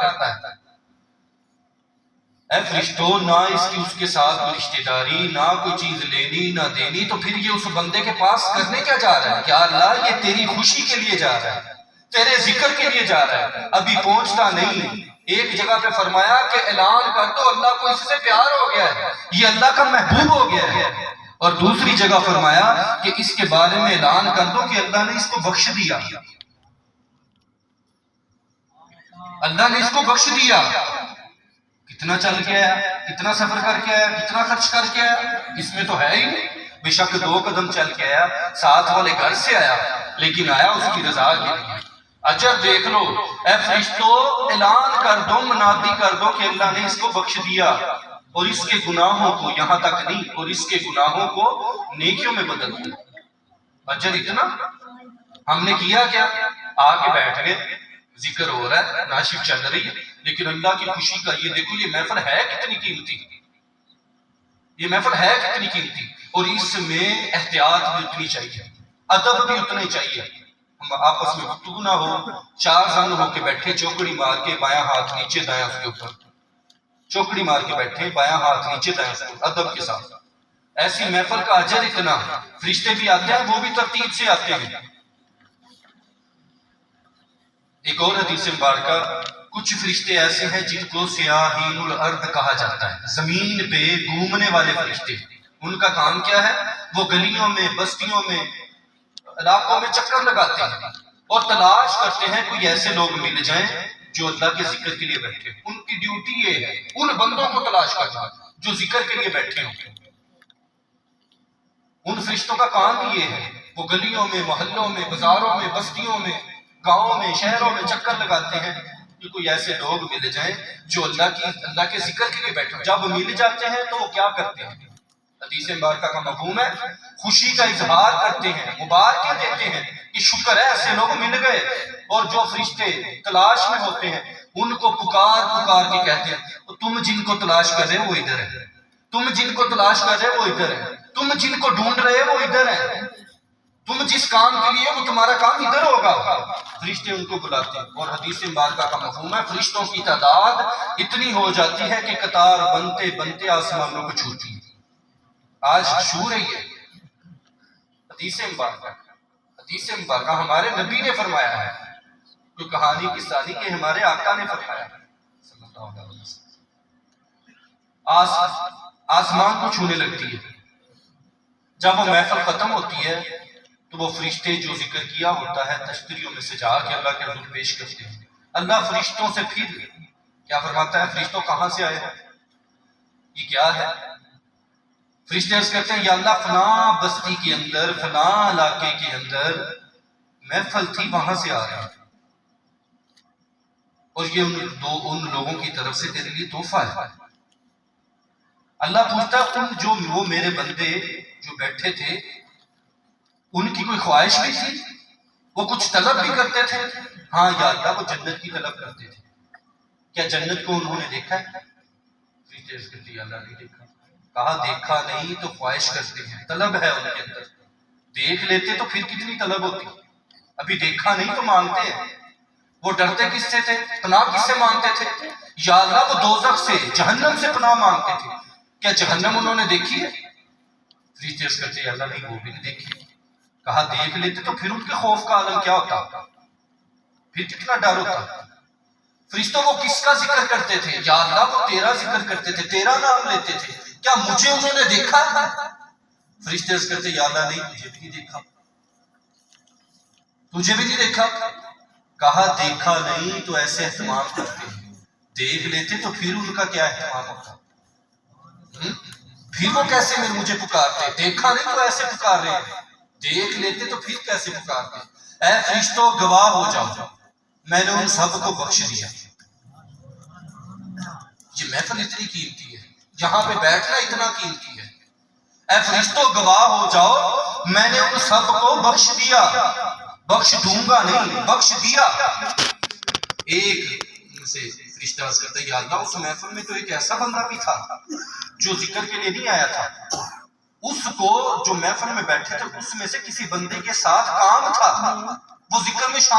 بات کرتا ہے۔ اے فرشتوں، نہ اس کی اس کے ساتھ کوئی رشتہ داری، نہ کوئی چیز لینی نہ دینی، تو پھر یہ اس بندے کے پاس کرنے کیا جا رہا ہے؟ کیا اللہ یہ تیری خوشی کے لیے جا رہا ہے، تیرے ذکر کے لیے جا رہا ہے، ابھی پہنچتا نہیں۔ ایک جگہ پہ فرمایا کہ اعلان کر دو اللہ کو اس سے پیار ہو گیا ہے، یہ اللہ کا محبوب ہو گیا ہے، اور دوسری جگہ فرمایا کہ اس کے بارے میں اعلان کر دو کہ اللہ نے اس کو بخش دیا، اللہ نے اس کو بخش دیا۔ کتنا چل کے آیا، کتنا سفر کر کے آیا، کتنا خرچ کر کے آیا، اس میں تو ہے ہی نہیں۔ بے شک 2 قدم چل کے آیا، ساتھ والے گھر سے آیا، لیکن آیا اس کی رضا کے لیے۔ اجر دیکھ لو، اے فرشتوں اعلان کر دو، منادی کر دو کہ اللہ نے اس کو بخش دیا، اور اس کے گناہوں کو، یہاں تک نہیں، اور اس کے گناہوں کو نیکیوں میں بدل دیا۔ اجر اتنا، ہم نے کیا کیا؟ آ کے بیٹھ گئے، ذکر ہو رہا ہے، ناشف چل رہی ہے، لیکن اللہ کی خوشی کا یہ دیکھو، یہ محفل ہے کتنی قیمتی، یہ محفل ہے کتنی قیمتی، اور اس میں احتیاط بھی اتنی چاہیے، ادب بھی اتنا ہی چاہیے۔ ہم آپس میں گفتگو نہ ہو، 4 زن ہو کے بیٹھے، چوکڑی مار کے بایاں ہاتھ نیچے دایاں اس کے اوپر، چوکڑی مار کے بیٹھے، بایاں ہاتھ نیچے دایاں اس کے اوپر، ادب کے ساتھ۔ ایسی محفل کا اجر اتنا، فرشتے بھی آتے ہیں، وہ بھی ترتیب سے آتے ہیں۔ ایک اور حدیث مبارکہ، کچھ فرشتے ایسے ہیں جن کو سیاحین الارض کہا جاتا ہے، زمین پہ گھومنے والے فرشتے۔ ان کا کام کیا ہے؟ وہ گلیوں میں، بستیوں میں، علاقوں میں چکر لگاتے ہیں اور تلاش کرتے ہیں کوئی ایسے لوگ مل جائیں جو اللہ کے ذکر کے لیے بیٹھے۔ ان کی ڈیوٹی یہ ہے، ان بندوں کو تلاش کرنا جو ذکر کے لیے بیٹھے ہوں۔ ان فرشتوں کا کام بھی یہ ہے، وہ گلیوں میں، محلوں میں، بازاروں میں، بستیوں میں، گاؤں میں، شہروں میں چکر لگاتے ہیں کہ کوئی ایسے لوگ مل جائیں جو اللہ کے ذکر کے لیے بیٹھے۔ جب مل جاتے ہیں تو وہ کیا کرتے ہیں؟ حدیث مبارکہ کا مفہوم ہے، خوشی کا اظہار کرتے ہیں، مبارکیں دیتے ہیں کہ شکر ہے ایسے لوگ مل گئے۔ اور جو فرشتے تلاش میں ہوتے ہیں ان کو پکار پکار کے کہتے ہیں، تم جن کو تلاش کر رہے وہ ادھر ہے، تم جن کو تلاش کر رہے وہ ادھر ہے، تم جن کو ڈھونڈ رہے وہ ادھر ہے، تم جس کام کے لیے وہ تمہارا کام ادھر ہوگا۔ فرشتے ان کو بلاتے ہیں، اور حدیث مبارکہ کا مفہوم ہے فرشتوں کی تعداد اتنی ہو جاتی ہے کہ قطار بنتے بنتے آسمانوں کو چھوتی ہے۔ آج چھو رہی ہے حدیث مبارکہ ہمارے نبی نے فرمایا ہے، کوئی کہانی قصہ نہیں، یہ ہمارے آقا نے فرمایا ہے صلی اللہ علیہ وسلم۔ آسمان کو چھونے لگتی ہے۔ جب وہ محفل ختم ہوتی ہے تو وہ فرشتے جو ذکر کیا ہوتا ہے تشتریوں میں سے جا کے اللہ کے حضور پیش کرتے ہیں۔ اللہ فرشتوں سے پھر کیا فرماتا ہے؟ فرشتوں کہاں سے آئے؟ یہ کیا ہے؟ فرشتے عرض کرتے ہیں یا اللہ فلاں بستی کے اندر، فلاں علاقے کے اندر محفل تھی، وہاں سے آ رہے ہیں، اور یہ ان لوگوں کی طرف سے تیرے لیے تحفہ ہے۔ اللہ پوچھتا ہے وہ میرے بندے جو بیٹھے تھے ان کی کوئی خواہش بھی تھی؟ وہ کچھ طلب بھی کرتے تھے؟ ہاں یا اللہ وہ جنت کی طلب کرتے تھے۔ کیا جنت کو انہوں نے دیکھا ہے؟ فرشتے عرض کرتے ہیں یا اللہ نہیں دیکھا۔ کہا دیکھا نہیں تو خواہش کرتے ہیں، طلب ہے ان کے اندر، دیکھ لیتے تو پھر کتنی طلب ہوتی، ابھی دیکھا نہیں تو مانگتے ہیں۔ وہ ڈرتے کس سے تھے؟ پناہ کس سے مانگتے تھے؟ یا اللہ وہ دوزخ سے، جہنم سے پناہ مانگتے تھے۔ کیا جہنم انہوں نے دیکھی ہے؟ فرشتے عرض کرتے ہیں یا اللہ نہیں وہ بھی نہیں دیکھی۔ کہا دیکھ لیتے تو پھر ان کے خوف کا عالم کیا ہوتا، پھر کتنا ڈر ہوتا۔ فرشتوں وہ کس کا ذکر کرتے تھے؟ یا اللہ وہ تیرا ذکر کرتے تھے، تیرا نام لیتے تھے۔ کیا مجھے انہوں نے دیکھا ہے؟ فرشتے عرض کرتے یا اللہ نہیں تجھے بھی نہیں دیکھا، تجھے بھی نہیں دیکھا۔ کہا دیکھا نہیں تو ایسے اہتمام کرتے ہیں، دیکھ لیتے تو پھر ان کا کیا اہتمام ہوتا، پھر وہ کیسے مجھے پکارتے؟ دیکھا نہیں تو ایسے پکار رہے ہیں، دیکھ لیتے تو پھر کیسے پکارتے؟ اے فرشتوں گواہ ہو جاؤ، میں نے ان سب کو بخش دیا۔ یہ محفل اتنی قیمتی ہے، یہاں پہ بیٹھنا اتنا قیمتی ہے۔ اے فرشتوں گواہ ہو جاؤ، میں نے ان سب کو بخش دیا، بخش دوں گا نہیں، بخش دیا۔ ایک سے فرشتہ عرض کرتا ہے یا اللہ اس محفل میں تو ایک ایسا بندہ بھی تھا جو ذکر کے لیے نہیں آیا تھا، اس کو جو محفل میں بیٹھے تھے اس میں سے کسی بندے کے ساتھ کام تھا، وہ ذکر میں شامل